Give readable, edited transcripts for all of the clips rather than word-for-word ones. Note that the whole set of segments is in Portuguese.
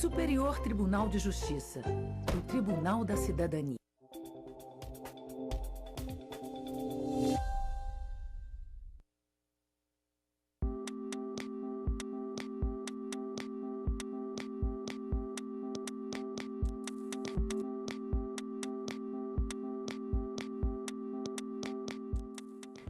Superior Tribunal de Justiça, o Tribunal da Cidadania.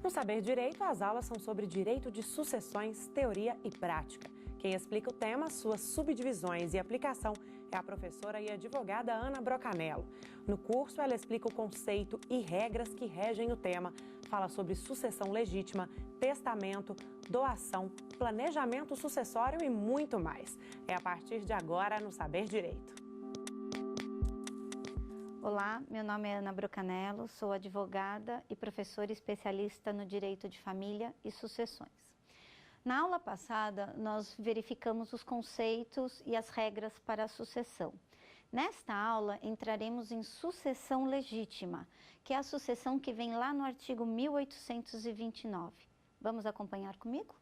No Saber Direito, as aulas são sobre direito de sucessões, teoria e prática. Quem explica o tema, suas subdivisões e aplicação é a professora e advogada Ana Brocanello. No curso, ela explica o conceito e regras que regem o tema, fala sobre sucessão legítima, testamento, doação, planejamento sucessório e muito mais. É a partir de agora no Saber Direito. Olá, meu nome é Ana Brocanello, sou advogada e professora especialista no direito de família e sucessões. Na aula passada, nós verificamos os conceitos e as regras para a sucessão. Nesta aula, entraremos em sucessão legítima, que é a sucessão que vem lá no artigo 1829. Vamos acompanhar comigo?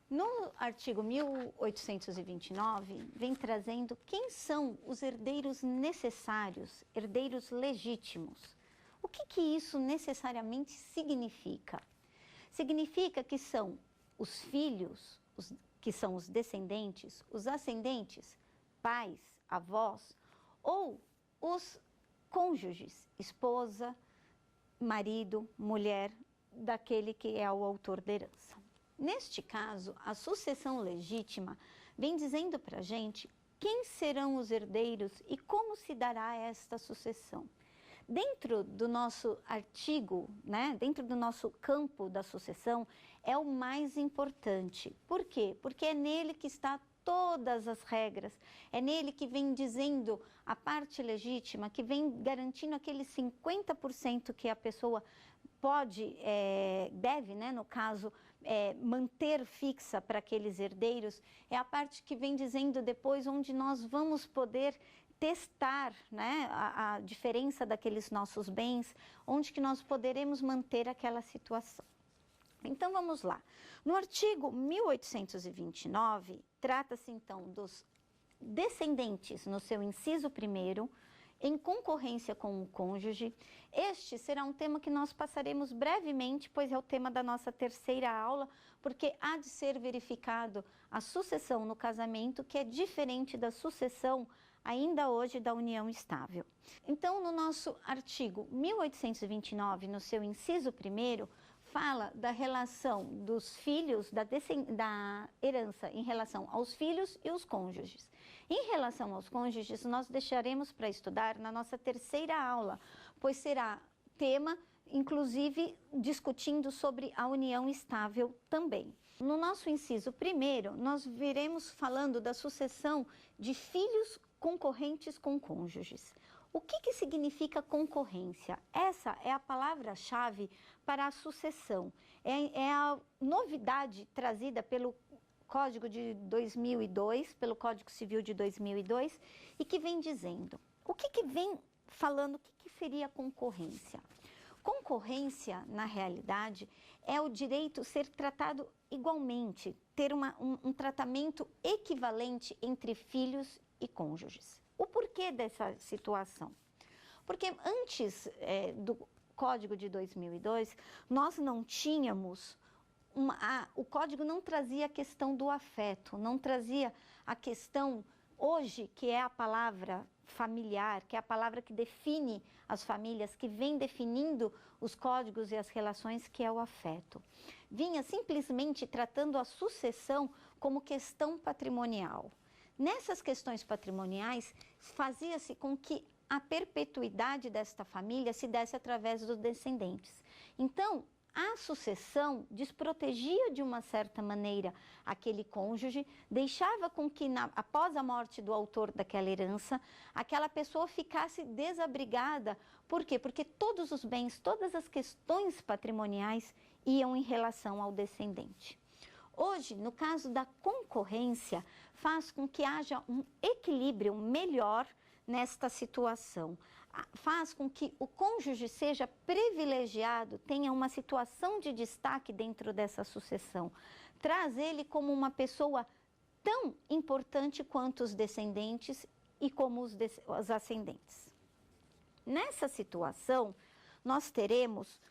No artigo 1829, vem trazendo quem são os herdeiros necessários, herdeiros legítimos. O que isso necessariamente significa? Significa que são os filhos, que são os descendentes, os ascendentes, pais, avós, ou os cônjuges, esposa, marido, mulher, daquele que é o autor da herança. Neste caso, a sucessão legítima vem dizendo para a gente quem serão os herdeiros e como se dará esta sucessão. Dentro do nosso artigo, dentro do nosso campo da sucessão, é o mais importante. Por quê? Porque é nele que está todas as regras, é nele que vem dizendo a parte legítima, que vem garantindo aquele 50% que a pessoa deve, no caso, manter fixa para aqueles herdeiros, é a parte que vem dizendo depois onde nós vamos poder testar a diferença daqueles nossos bens, onde que nós poderemos manter aquela situação. Então, vamos lá. No artigo 1829, trata-se então dos descendentes no seu inciso 1º, em concorrência com o cônjuge. Este será um tema que nós passaremos brevemente, pois é o tema da nossa terceira aula, porque há de ser verificado a sucessão no casamento, que é diferente da sucessão ainda hoje da união estável. Então, no nosso artigo 1829, no seu inciso 1º, fala da relação dos filhos, da herança em relação aos filhos e os cônjuges. Em relação aos cônjuges, nós deixaremos para estudar na nossa terceira aula, pois será tema, inclusive, discutindo sobre a união estável também. No nosso inciso 1º, nós viremos falando da sucessão de filhos concorrentes com cônjuges. O que significa concorrência? Essa é a palavra-chave para a sucessão. É a novidade trazida pelo Código de 2002, pelo Código Civil de 2002, e que vem dizendo, o que vem falando, o que seria concorrência? Concorrência, na realidade, é o direito ser tratado igualmente, ter um tratamento equivalente entre filhos e cônjuges. O porquê dessa situação? Porque antes do Código de 2002, nós não tínhamos, o Código não trazia a questão do afeto, não trazia a questão, hoje, que é a palavra familiar, que é a palavra que define as famílias, que vem definindo os códigos e as relações, que é o afeto. Vinha simplesmente tratando a sucessão como questão patrimonial. Nessas questões patrimoniais, fazia-se com que a perpetuidade desta família se desse através dos descendentes. Então, a sucessão desprotegia de uma certa maneira aquele cônjuge, deixava com que, após a morte do autor daquela herança, aquela pessoa ficasse desabrigada. Por quê? Porque todos os bens, todas as questões patrimoniais iam em relação ao descendente. Hoje, no caso da concorrência, faz com que haja um equilíbrio melhor nesta situação. Faz com que o cônjuge seja privilegiado, tenha uma situação de destaque dentro dessa sucessão. Traz ele como uma pessoa tão importante quanto os descendentes e como os ascendentes. Nessa situação, nós teremos,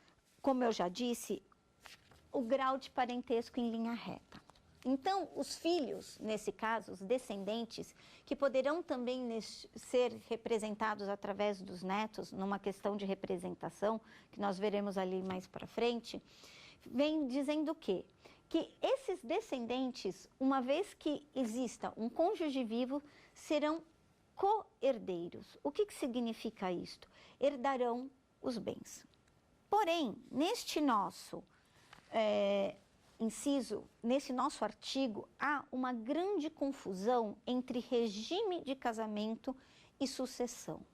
como eu já disse, o grau de parentesco em linha reta. Então, os filhos, nesse caso, os descendentes, que poderão também ser representados através dos netos, numa questão de representação, que nós veremos ali mais para frente, vem dizendo o quê? Que esses descendentes, uma vez que exista um cônjuge vivo, serão co-herdeiros. O que significa isto? Herdarão os bens. Porém, neste nosso inciso, nesse nosso artigo, há uma grande confusão entre regime de casamento e sucessão.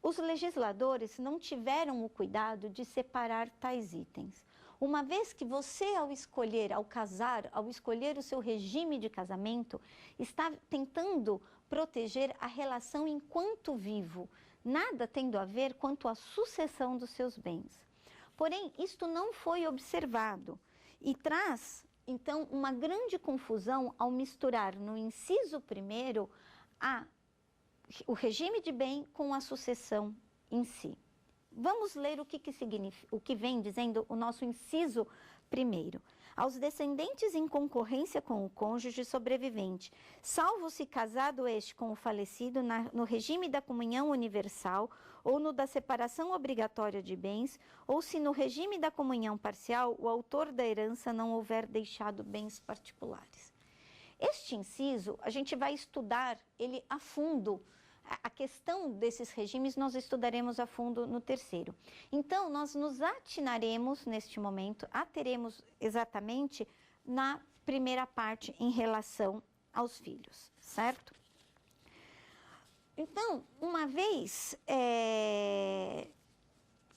Os legisladores não tiveram o cuidado de separar tais itens. Uma vez que você, ao casar, ao escolher o seu regime de casamento, está tentando proteger a relação enquanto vivo, nada tendo a ver quanto à sucessão dos seus bens. Porém, isto não foi observado e traz, então, uma grande confusão ao misturar no inciso primeiro o regime de bem com a sucessão em si. Vamos ler o que significa, o que vem dizendo o nosso inciso primeiro. Aos descendentes em concorrência com o cônjuge sobrevivente, salvo se casado este com o falecido no regime da comunhão universal ou no da separação obrigatória de bens, ou se no regime da comunhão parcial o autor da herança não houver deixado bens particulares. Este inciso, a gente vai estudar ele a fundo. A questão desses regimes nós estudaremos a fundo no terceiro. Então, nós nos atinaremos neste momento, ateremos exatamente na primeira parte em relação aos filhos, certo? Então, uma vez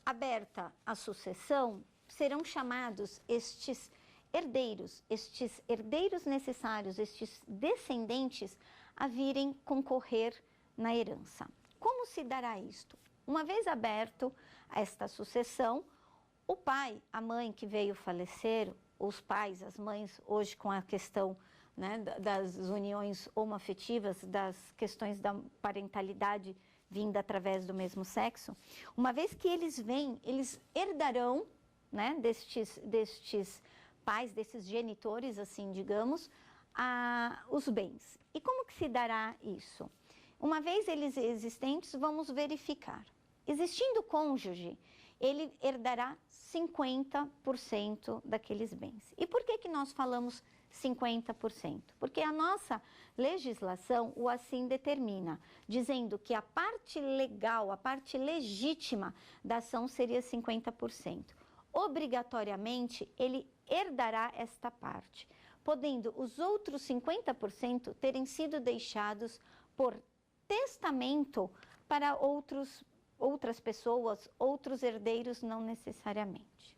aberta a sucessão, serão chamados estes herdeiros necessários, estes descendentes a virem concorrer na herança. Como se dará isto? Uma vez aberto esta sucessão, o pai, a mãe que veio falecer, os pais, as mães, hoje com a questão, né, das uniões homoafetivas, das questões da parentalidade vinda através do mesmo sexo, uma vez que eles vêm, eles herdarão, né, destes pais, desses genitores, assim digamos, os bens. E como que se dará isso? Uma vez eles existentes, vamos verificar. Existindo cônjuge, ele herdará 50% daqueles bens. E por que nós falamos 50%? Porque a nossa legislação o assim determina, dizendo que a parte legal, a parte legítima da ação seria 50%. Obrigatoriamente, ele herdará esta parte, podendo os outros 50% terem sido deixados por testamento para outras pessoas, outros herdeiros, não necessariamente.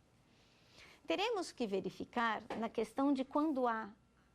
Teremos que verificar na questão de quando há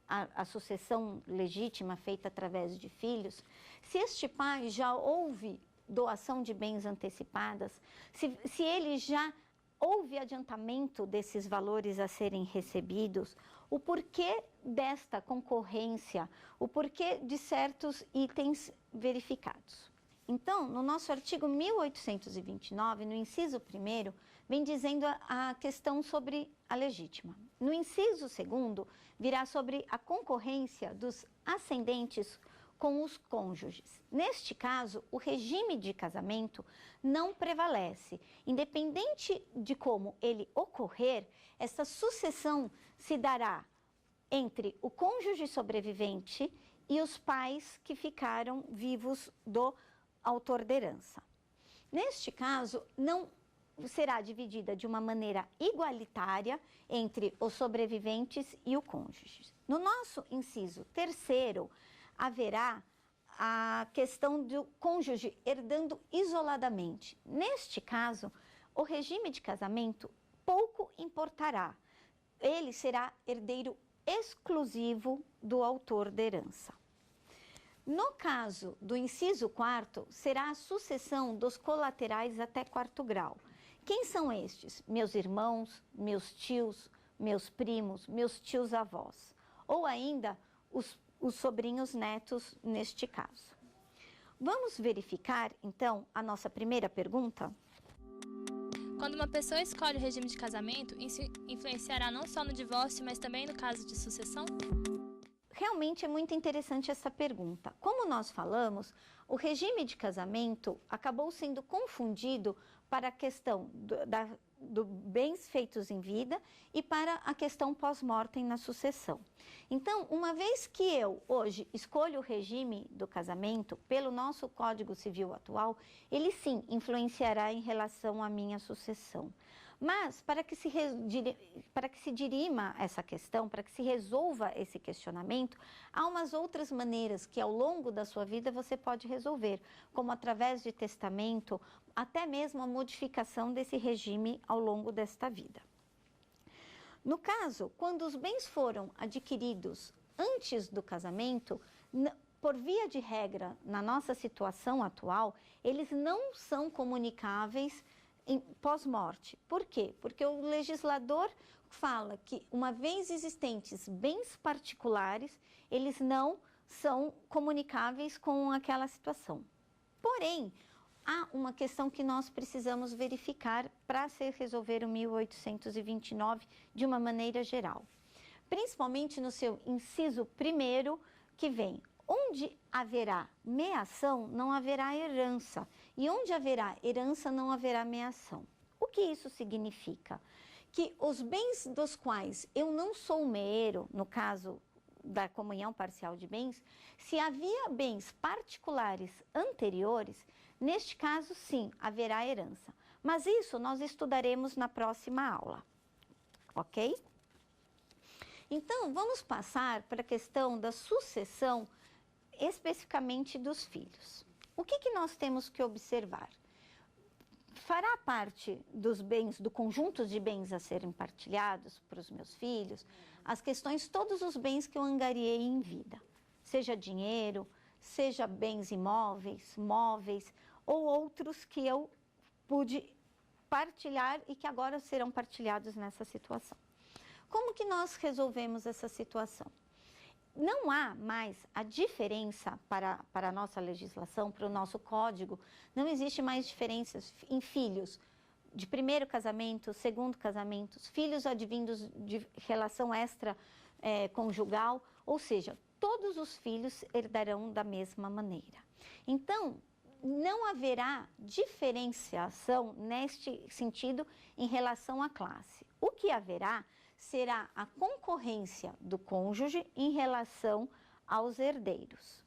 a sucessão legítima feita através de filhos, se este pai já houve doação de bens antecipadas, se ele já houve adiantamento desses valores a serem recebidos, o porquê desta concorrência, o porquê de certos itens verificados. Então, no nosso artigo 1829, no inciso 1º, vem dizendo a questão sobre a legítima. No inciso 2º, virá sobre a concorrência dos ascendentes com os cônjuges. Neste caso, o regime de casamento não prevalece. Independente de como ele ocorrer, essa sucessão se dará entre o cônjuge sobrevivente e os pais que ficaram vivos do autor da herança. Neste caso, não será dividida de uma maneira igualitária entre os sobreviventes e o cônjuge. No nosso inciso 3º, haverá a questão do cônjuge herdando isoladamente. Neste caso, o regime de casamento pouco importará. Ele será herdeiro exclusivo do autor da herança. No caso do inciso 4º, será a sucessão dos colaterais até 4º grau. Quem são estes? Meus irmãos, meus tios, meus primos, meus tios-avós. Ou ainda os os sobrinhos netos neste caso. Vamos verificar, então, a nossa primeira pergunta? Quando uma pessoa escolhe o regime de casamento, isso influenciará não só no divórcio, mas também no caso de sucessão? Realmente é muito interessante essa pergunta. Como nós falamos, o regime de casamento acabou sendo confundido para a questão do bens feitos em vida e para a questão pós-mortem na sucessão. Então, uma vez que eu hoje escolho o regime do casamento pelo nosso Código Civil atual, ele sim influenciará em relação à minha sucessão. Mas, para que se dirima essa questão, para que se resolva esse questionamento, há umas outras maneiras que ao longo da sua vida você pode resolver, como através de testamento, até mesmo a modificação desse regime ao longo desta vida. No caso, quando os bens foram adquiridos antes do casamento, por via de regra, na nossa situação atual, eles não são comunicáveis pós-morte. Por quê? Porque o legislador fala que, uma vez existentes bens particulares, eles não são comunicáveis com aquela situação. Porém, há uma questão que nós precisamos verificar para se resolver o 1829 de uma maneira geral. Principalmente no seu inciso 1º, que vem: onde haverá meação, não haverá herança. E onde haverá herança, não haverá meação. O que isso significa? Que os bens dos quais eu não sou meeiro, no caso da comunhão parcial de bens, se havia bens particulares anteriores, neste caso, sim, haverá herança. Mas isso nós estudaremos na próxima aula, ok? Então, vamos passar para a questão da sucessão, especificamente dos filhos. O que nós temos que observar? Fará parte dos bens, do conjunto de bens a serem partilhados para os meus filhos, as questões, todos os bens que eu angariei em vida, seja dinheiro, seja bens imóveis, móveis ou outros que eu pude partilhar e que agora serão partilhados nessa situação. Como que nós resolvemos essa situação? Não há mais a diferença para a nossa legislação, para o nosso código, não existe mais diferenças em filhos de primeiro casamento, segundo casamento, filhos advindos de relação extraconjugal, ou seja, todos os filhos herdarão da mesma maneira. Então, não haverá diferenciação neste sentido em relação à classe. O que haverá será a concorrência do cônjuge em relação aos herdeiros.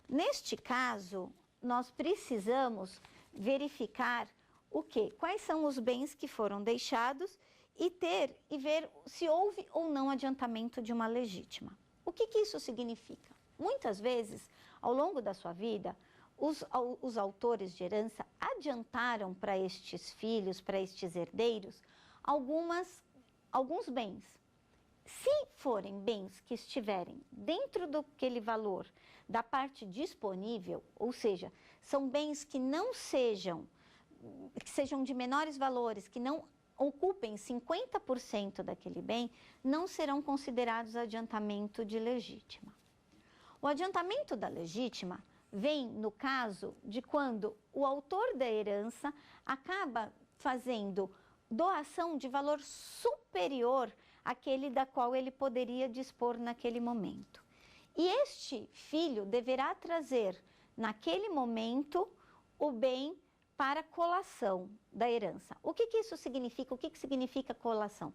Neste caso, nós precisamos verificar o quê? Quais são os bens que foram deixados e ver se houve ou não adiantamento de uma legítima. O que isso significa? Muitas vezes, ao longo da sua vida, os autores de herança adiantaram para estes filhos, para estes herdeiros, alguns bens. Se forem bens que estiverem dentro daquele valor da parte disponível, ou seja, são bens que sejam de menores valores, que não ocupem 50% daquele bem, não serão considerados adiantamento de legítima. O adiantamento da legítima vem no caso de quando o autor da herança acaba fazendo doação de valor superior àquele da qual ele poderia dispor naquele momento. E este filho deverá trazer, naquele momento, o bem para colação da herança. O que isso significa? O que significa colação?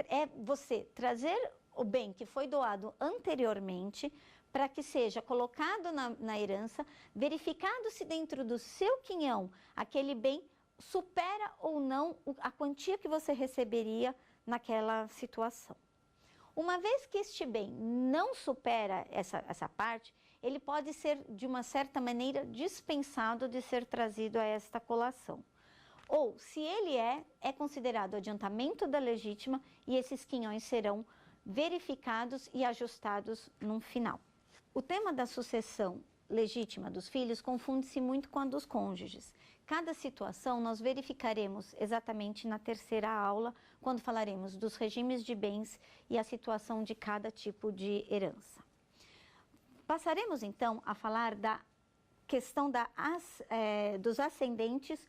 É você trazer o bem que foi doado anteriormente para que seja colocado na herança, verificado se dentro do seu quinhão aquele bem supera ou não a quantia que você receberia naquela situação. Uma vez que este bem não supera essa parte, ele pode ser, de uma certa maneira, dispensado de ser trazido a esta colação. Ou, se ele é considerado adiantamento da legítima e esses quinhões serão verificados e ajustados no final. O tema da sucessão legítima dos filhos confunde-se muito com a dos cônjuges. Cada situação nós verificaremos exatamente na terceira aula, quando falaremos dos regimes de bens e a situação de cada tipo de herança. Passaremos, então, a falar da questão dos ascendentes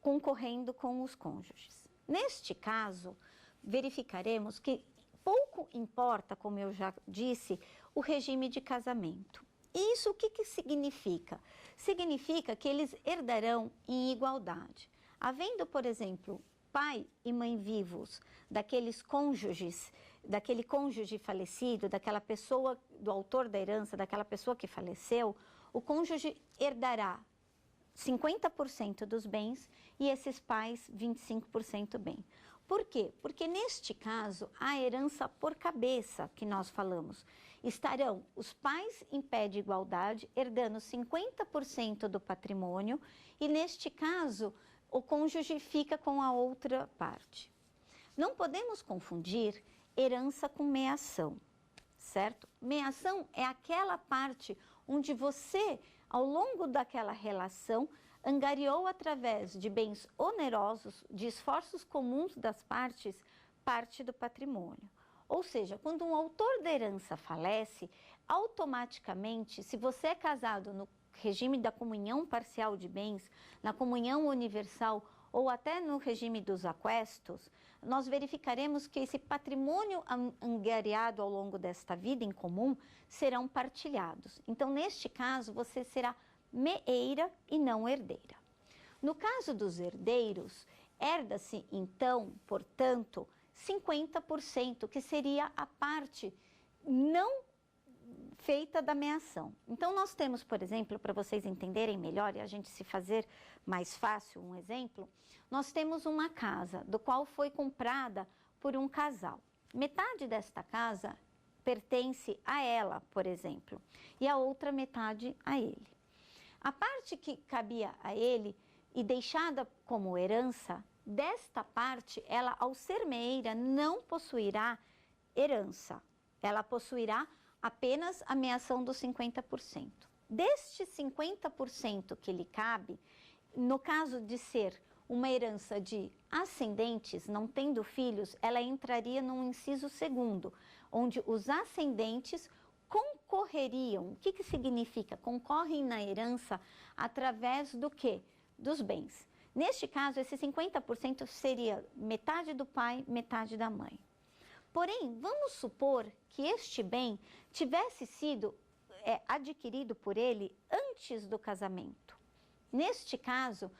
concorrendo com os cônjuges. Neste caso, verificaremos que pouco importa, como eu já disse, o regime de casamento. E isso o que significa? Significa que eles herdarão em igualdade. Havendo, por exemplo, pai e mãe vivos daqueles cônjuges, daquele cônjuge falecido, daquela pessoa, do autor da herança, daquela pessoa que faleceu, o cônjuge herdará 50% dos bens e esses pais 25% bem. Por quê? Porque neste caso, a herança por cabeça que nós falamos, estarão os pais em pé de igualdade, herdando 50% do patrimônio e neste caso, o cônjuge fica com a outra parte. Não podemos confundir herança com meação, certo? Meação é aquela parte onde você, ao longo daquela relação, angariou através de bens onerosos, de esforços comuns das partes, parte do patrimônio. Ou seja, quando um autor da herança falece, automaticamente, se você é casado no regime da comunhão parcial de bens, na comunhão universal ou até no regime dos aquestos, nós verificaremos que esse patrimônio angariado ao longo desta vida em comum serão partilhados. Então, neste caso, você será meeira e não herdeira. No caso dos herdeiros, herda-se, então, portanto, 50%, que seria a parte não feita da meação. Então, nós temos, por exemplo, para vocês entenderem melhor e a gente se fazer mais fácil um exemplo, nós temos uma casa, do qual foi comprada por um casal. Metade desta casa pertence a ela, por exemplo, e a outra metade a ele. A parte que cabia a ele e deixada como herança, desta parte, ela, ao ser meeira, não possuirá herança. Ela possuirá apenas a meação dos 50%. Deste 50% que lhe cabe, no caso de ser uma herança de ascendentes, não tendo filhos, ela entraria num inciso segundo, onde os ascendentes concorreriam. O que significa? Concorrem na herança através do quê? Dos bens. Neste caso, esse 50% seria metade do pai, metade da mãe. Porém, vamos supor que este bem tivesse sido adquirido por ele antes do casamento. Neste caso,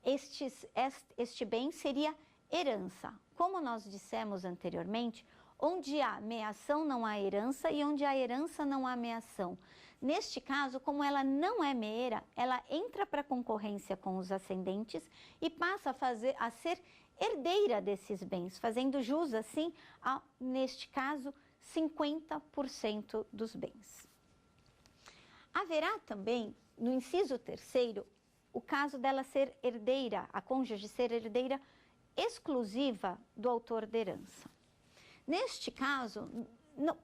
este bem seria herança. Como nós dissemos anteriormente, onde há meação não há herança e onde há herança não há meação. Neste caso, como ela não é meeira, ela entra para concorrência com os ascendentes e passa a ser herdeira desses bens, fazendo jus, assim, neste caso, 50% dos bens. Haverá também, no inciso 3º, o caso dela ser herdeira, a cônjuge ser herdeira exclusiva do autor da herança. Neste caso,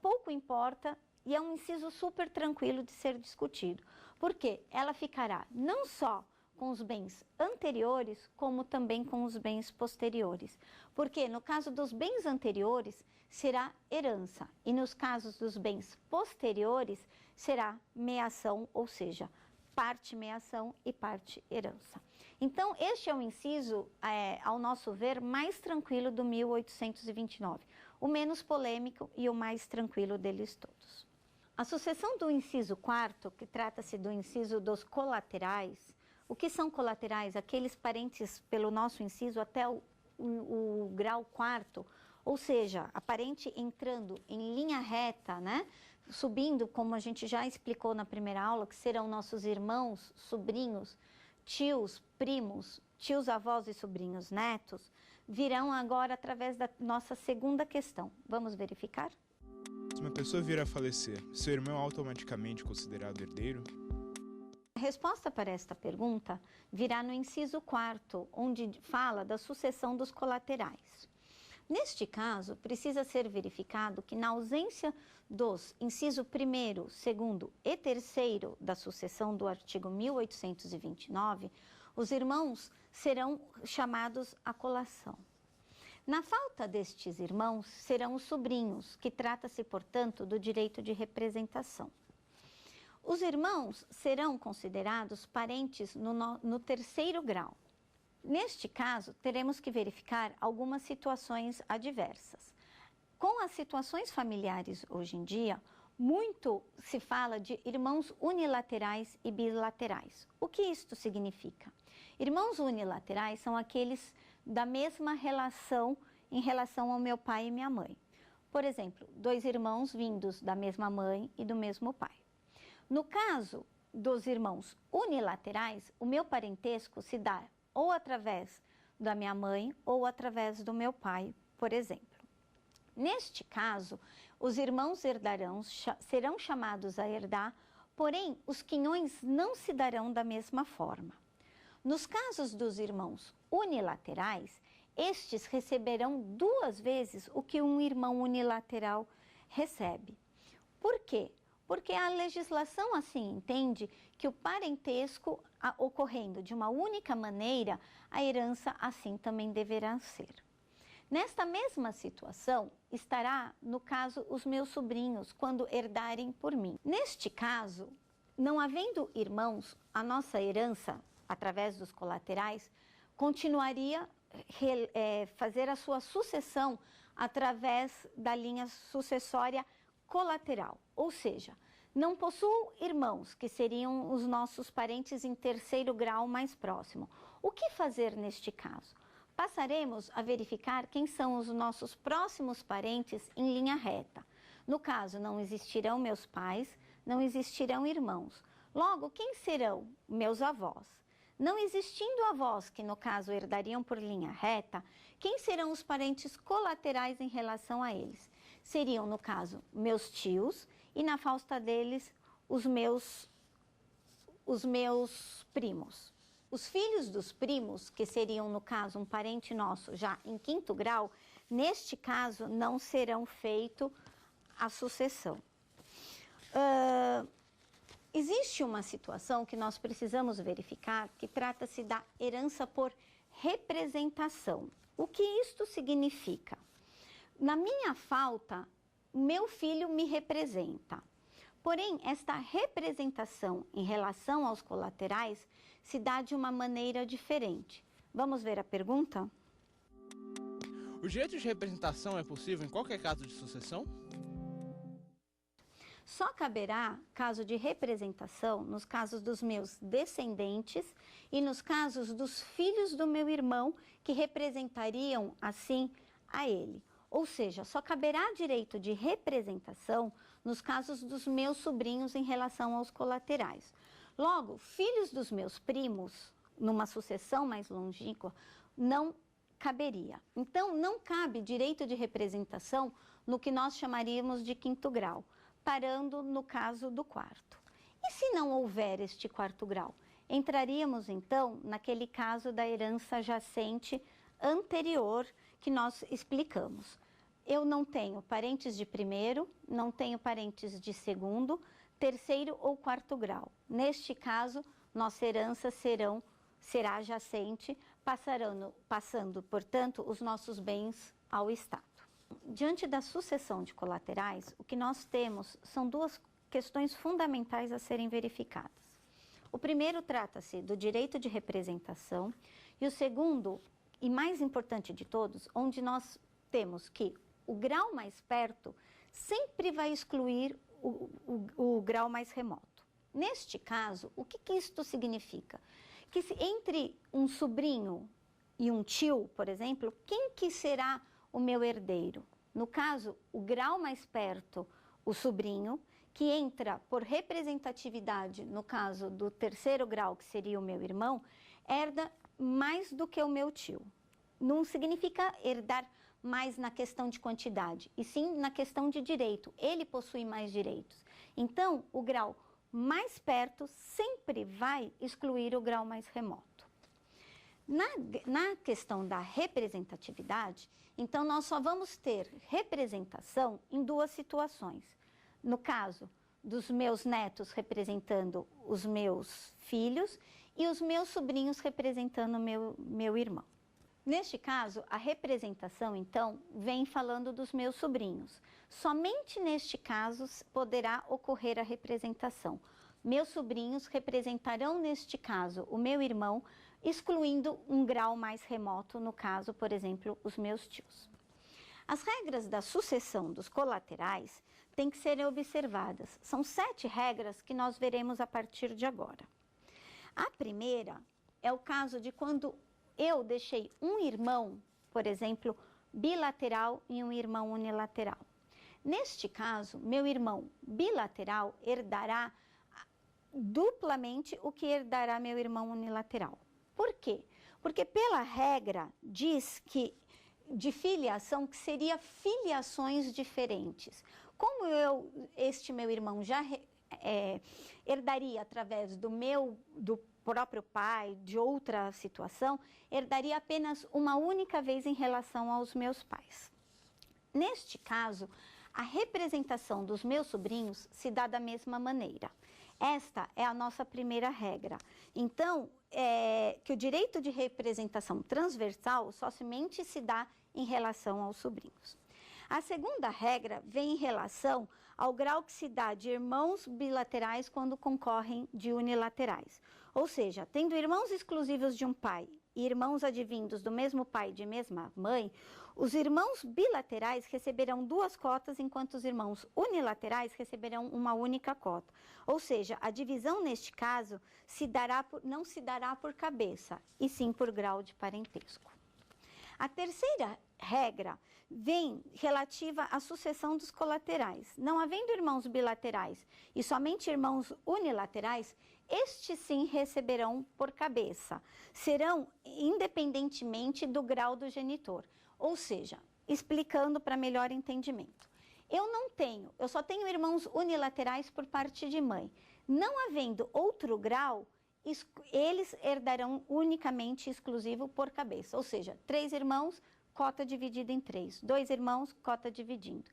pouco importa e é um inciso super tranquilo de ser discutido, porque ela ficará não só com os bens anteriores, como também com os bens posteriores. Porque no caso dos bens anteriores, será herança, e nos casos dos bens posteriores, será meação, ou seja, parte meação e parte herança. Então, este é o inciso, ao nosso ver, mais tranquilo do 1829, o menos polêmico e o mais tranquilo deles todos. A sucessão do inciso 4º, que trata-se do inciso dos colaterais. O que são colaterais? Aqueles parentes pelo nosso inciso até o grau 4º, ou seja, a parente entrando em linha reta, né? Subindo, como a gente já explicou na primeira aula, que serão nossos irmãos, sobrinhos, tios, primos, tios avós e sobrinhos netos, virão agora através da nossa segunda questão. Vamos verificar? Se uma pessoa vir a falecer, seu irmão é automaticamente considerado herdeiro? A resposta para esta pergunta virá no inciso 4º, onde fala da sucessão dos colaterais. Neste caso, precisa ser verificado que na ausência dos inciso 1º, 2º e 3º da sucessão do artigo 1829, os irmãos serão chamados à colação. Na falta destes irmãos, serão os sobrinhos, que trata-se, portanto, do direito de representação. Os irmãos serão considerados parentes no terceiro grau. Neste caso, teremos que verificar algumas situações adversas. Com as situações familiares hoje em dia, muito se fala de irmãos unilaterais e bilaterais. O que isto significa? Irmãos unilaterais são aqueles da mesma relação em relação ao meu pai e minha mãe. Por exemplo, 2 irmãos vindos da mesma mãe e do mesmo pai. No caso dos irmãos unilaterais, o meu parentesco se dá ou através da minha mãe ou através do meu pai, por exemplo. Neste caso, os irmãos serão chamados a herdar, porém, os quinhões não se darão da mesma forma. Nos casos dos irmãos unilaterais, estes receberão 2 vezes o que um irmão unilateral recebe. Por quê? Porque a legislação assim entende que o parentesco ocorrendo de uma única maneira, a herança assim também deverá ser. Nesta mesma situação estará, no caso, os meus sobrinhos, quando herdarem por mim. Neste caso, não havendo irmãos, a nossa herança, através dos colaterais, continuaria fazer a sua sucessão através da linha sucessória colateral, ou seja, não possuo irmãos, que seriam os nossos parentes em terceiro grau mais próximo. O que fazer neste caso? Passaremos a verificar quem são os nossos próximos parentes em linha reta. No caso, não existirão meus pais, não existirão irmãos. Logo, quem serão? Meus avós. Não existindo avós, que no caso herdariam por linha reta, quem serão os parentes colaterais em relação a eles? Seriam, no caso, meus tios e, na falta deles, os meus primos. Os filhos dos primos, que seriam, no caso, um parente nosso já em 5º grau, neste caso, não serão feito a sucessão. Existe uma situação que nós precisamos verificar, que trata-se da herança por representação. O que isto significa? Na minha falta, meu filho me representa. Porém, esta representação em relação aos colaterais se dá de uma maneira diferente. Vamos ver a pergunta? O direito de representação é possível em qualquer caso de sucessão? Só caberá caso de representação nos casos dos meus descendentes e nos casos dos filhos do meu irmão que representariam assim a ele. Ou seja, só caberá direito de representação nos casos dos meus sobrinhos em relação aos colaterais. Logo, filhos dos meus primos, numa sucessão mais longínqua, não caberia. Então, não cabe direito de representação no que nós chamaríamos de 5º grau, parando no caso do 4º. E se não houver este 4º grau? Entraríamos, então, naquele caso da herança jacente anterior que nós explicamos. Eu não tenho parentes de 1º, não tenho parentes de 2º, 3º ou 4º grau. Neste caso, nossa herança será jacente, passando, portanto, os nossos bens ao Estado. Diante da sucessão de colaterais, o que nós temos são 2 questões fundamentais a serem verificadas. O primeiro trata-se do direito de representação e o segundo, e mais importante de todos, onde nós temos que o grau mais perto sempre vai excluir o grau mais remoto. Neste caso, o que isto significa? Que se entre um sobrinho e um tio, por exemplo, quem que será o meu herdeiro? No caso, o grau mais perto, o sobrinho, que entra por representatividade, no caso do 3º grau, que seria o meu irmão, herda mais do que o meu tio. Não significa herdar mais na questão de quantidade, e sim na questão de direito. Ele possui mais direitos. Então, o grau mais perto sempre vai excluir o grau mais remoto. Na questão da representatividade, então nós só vamos ter representação em 2 situações. No caso dos meus netos representando os meus filhos e os meus sobrinhos representando meu irmão. Neste caso, a representação, então, vem falando dos meus sobrinhos. Somente neste caso poderá ocorrer a representação. meus sobrinhos representarão, neste caso, o meu irmão, excluindo um grau mais remoto, no caso, por exemplo, os meus tios. As regras da sucessão dos colaterais têm que ser observadas. São 7 regras que nós veremos a partir de agora. A primeira é o caso de quando eu deixei um irmão, por exemplo, bilateral e um irmão unilateral. Neste caso, meu irmão bilateral herdará duplamente o que herdará meu irmão unilateral. Por quê? Porque pela regra diz que de filiação que seria filiações diferentes. Como este meu irmão já herdaria através do próprio pai, de outra situação, herdaria apenas uma única vez em relação aos meus pais. Neste caso, a representação dos meus sobrinhos se dá da mesma maneira. Esta é a nossa primeira regra. Então, que o direito de representação transversal somente se dá em relação aos sobrinhos. A segunda regra vem em relação ao grau que se dá de irmãos bilaterais quando concorrem de unilaterais. Ou seja, tendo irmãos exclusivos de um pai e irmãos advindos do mesmo pai e de mesma mãe, os irmãos bilaterais receberão 2 cotas, enquanto os irmãos unilaterais receberão uma única cota. Ou seja, a divisão neste caso não se dará por cabeça, e sim por grau de parentesco. A terceira regra vem relativa à sucessão dos colaterais. Não havendo irmãos bilaterais e somente irmãos unilaterais, estes sim receberão por cabeça. Serão independentemente do grau do genitor. Ou seja, explicando para melhor entendimento. Eu só tenho irmãos unilaterais por parte de mãe. Não havendo outro grau, eles herdarão unicamente exclusivo por cabeça. Ou seja, 3 irmãos, cota dividida em 3. 2 irmãos, cota dividindo.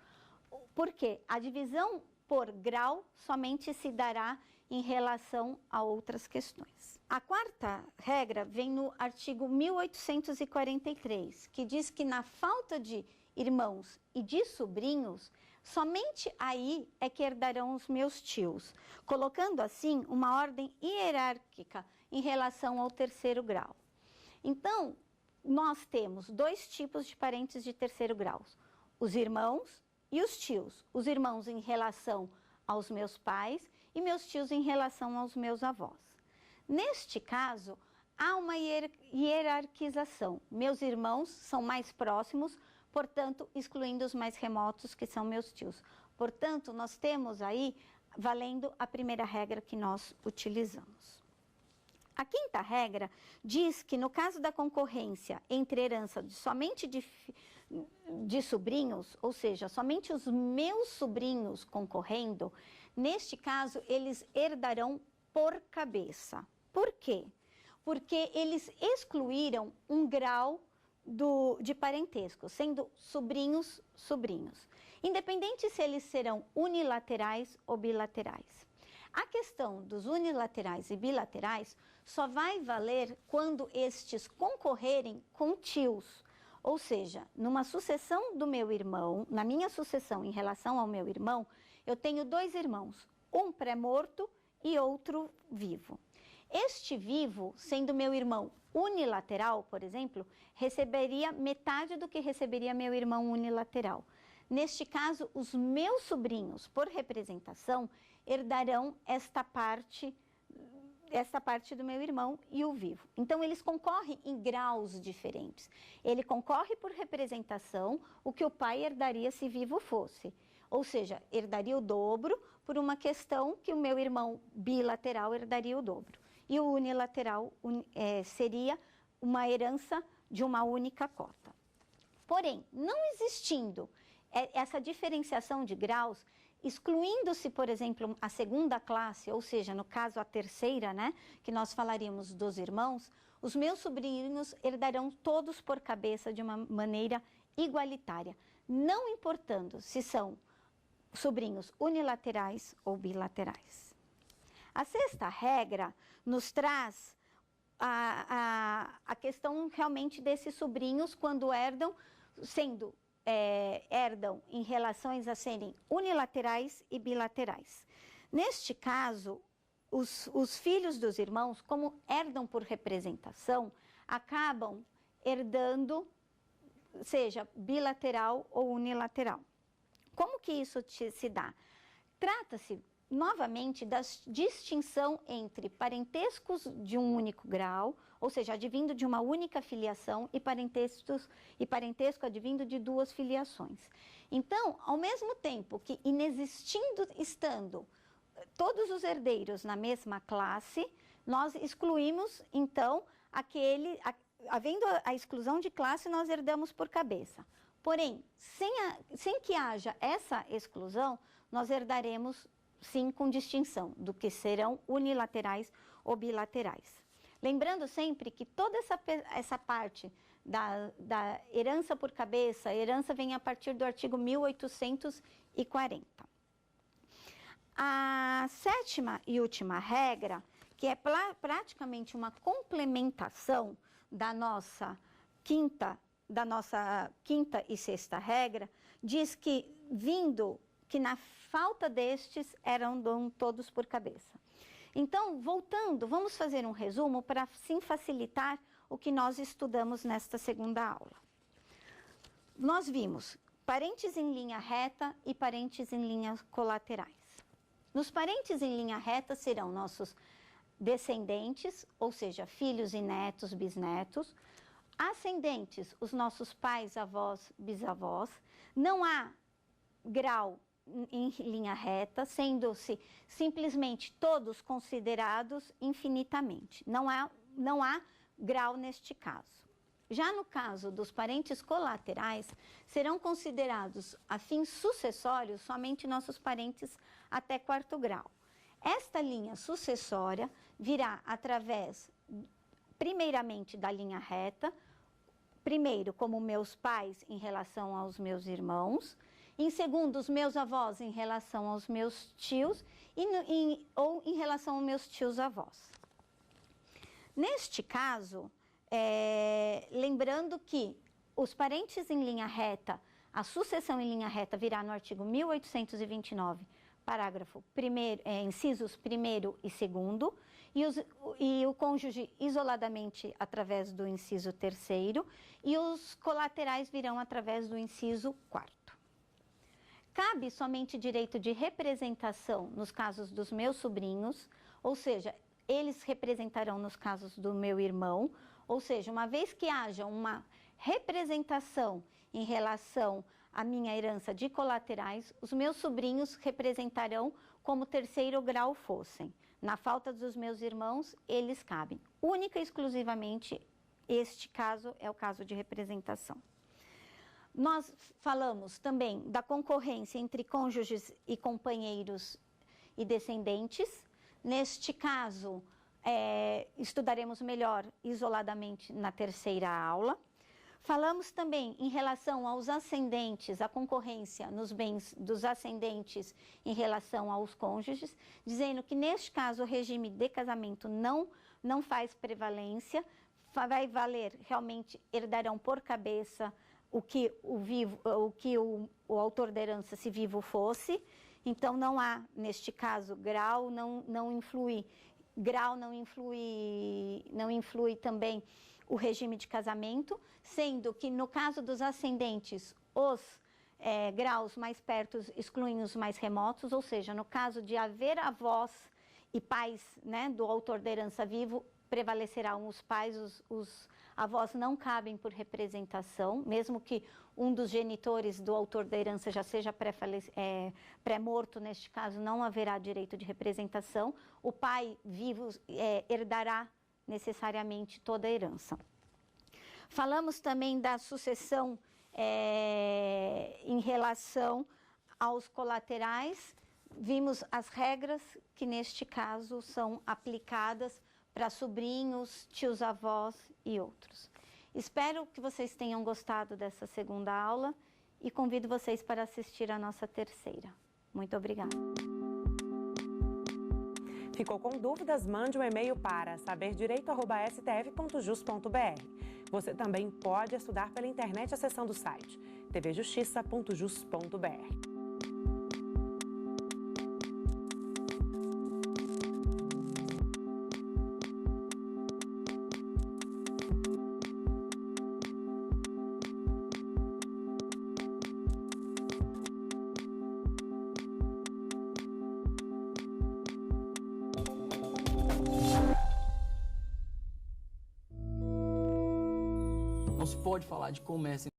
Por quê? A divisão por grau somente se dará em relação a outras questões. A quarta regra vem no artigo 1843, que diz que na falta de irmãos e de sobrinhos, somente aí é que herdarão os meus tios, colocando assim uma ordem hierárquica em relação ao terceiro grau. Então, nós temos 2 tipos de parentes de terceiro grau, os irmãos e os tios. Os irmãos em relação aos meus pais e meus tios em relação aos meus avós. Neste caso, há uma hierarquização. Meus irmãos são mais próximos, portanto, excluindo os mais remotos, que são meus tios. Portanto, nós temos aí, valendo a primeira regra que nós utilizamos. A quinta regra diz que, no caso da concorrência entre herança somente de sobrinhos, ou seja, somente os meus sobrinhos concorrendo, neste caso, eles herdarão por cabeça. Por quê? Porque eles excluíram um grau de parentesco, sendo sobrinhos. Independente se eles serão unilaterais ou bilaterais. A questão dos unilaterais e bilaterais só vai valer quando estes concorrerem com tios. Ou seja, numa sucessão do meu irmão, na minha sucessão em relação ao meu irmão, eu tenho 2 irmãos, um pré-morto e outro vivo. Este vivo, sendo meu irmão unilateral, por exemplo, receberia metade do que receberia meu irmão unilateral. Neste caso, os meus sobrinhos, por representação, herdarão esta parte do meu irmão e o vivo. Então, eles concorrem em graus diferentes. Ele concorre por representação, o que o pai herdaria se vivo fosse. Ou seja, herdaria o dobro por uma questão que o meu irmão bilateral herdaria o dobro. E o unilateral seria uma herança de uma única cota. Porém, não existindo essa diferenciação de graus, excluindo-se, por exemplo, a segunda classe, ou seja, no caso a terceira, né, que nós falaríamos dos irmãos, os meus sobrinhos herdarão todos por cabeça de uma maneira igualitária, não importando se são sobrinhos unilaterais ou bilaterais. A sexta regra nos traz a questão realmente desses sobrinhos quando herdam, herdam em relações a serem unilaterais e bilaterais. Neste caso, os filhos dos irmãos, como herdam por representação, acabam herdando, seja bilateral ou unilateral. Como que isso se dá? Trata-se, novamente, da distinção entre parentescos de um único grau, ou seja, advindo de uma única filiação, e parentesco advindo de duas filiações. Então, ao mesmo tempo que estando todos os herdeiros na mesma classe, nós excluímos, então, havendo a exclusão de classe, nós herdamos por cabeça. Porém, sem que haja essa exclusão, nós herdaremos, sim, com distinção do que serão unilaterais ou bilaterais. Lembrando sempre que toda essa parte da herança por cabeça, a herança vem a partir do artigo 1840. A sétima e última regra, que é praticamente uma complementação da nossa quinta e sexta regra, diz que na falta destes eram todos por cabeça. Então, voltando, vamos fazer um resumo para sim facilitar o que nós estudamos nesta segunda aula. Nós vimos parentes em linha reta e parentes em linhas colaterais. Nos parentes em linha reta serão nossos descendentes, ou seja, filhos e netos, bisnetos. Ascendentes, os nossos pais, avós, bisavós. Não há grau em linha reta, sendo-se simplesmente todos considerados infinitamente. Não há grau neste caso. Já no caso dos parentes colaterais, serão considerados a fins sucessórios somente nossos parentes até quarto grau. Esta linha sucessória virá através, primeiramente, da linha reta, primeiro como meus pais em relação aos meus irmãos, em segundo, os meus avós em relação aos meus tios ou em relação aos meus tios-avós. Neste caso, lembrando que os parentes em linha reta, a sucessão em linha reta virá no artigo 1829, parágrafo incisos 1º e 2º, e o cônjuge isoladamente através do inciso 3º, e os colaterais virão através do inciso 4º. Cabe somente direito de representação nos casos dos meus sobrinhos, ou seja, eles representarão nos casos do meu irmão, ou seja, uma vez que haja uma representação em relação à minha herança de colaterais, os meus sobrinhos representarão como terceiro grau fossem. Na falta dos meus irmãos, eles cabem. Única e exclusivamente, este caso é o caso de representação. Nós falamos também da concorrência entre cônjuges e companheiros e descendentes. Neste caso, estudaremos melhor isoladamente na terceira aula. Falamos também em relação aos ascendentes, a concorrência nos bens dos ascendentes em relação aos cônjuges, dizendo que neste caso o regime de casamento não faz prevalência, vai valer realmente, herdarão por cabeça o que o autor da herança, se vivo fosse. Então não há, neste caso, grau, não influi também o regime de casamento, sendo que no caso dos ascendentes, os graus mais perto excluem os mais remotos, ou seja, no caso de haver avós e pais, né, do autor da herança vivo, prevalecerão os pais, os avós não cabem por representação, mesmo que um dos genitores do autor da herança já seja pré-morto, neste caso não haverá direito de representação, o pai vivo herdará necessariamente toda a herança. Falamos também da sucessão em relação aos colaterais, vimos as regras que neste caso são aplicadas para sobrinhos, tios-avós e outros. Espero que vocês tenham gostado dessa segunda aula e convido vocês para assistir a nossa terceira. Muito obrigada. Ficou com dúvidas? Mande um e-mail para saberdireito@stf.jus.br. Você também pode estudar pela internet acessando do site tvjustiça.jus.br. Não se pode falar de comércio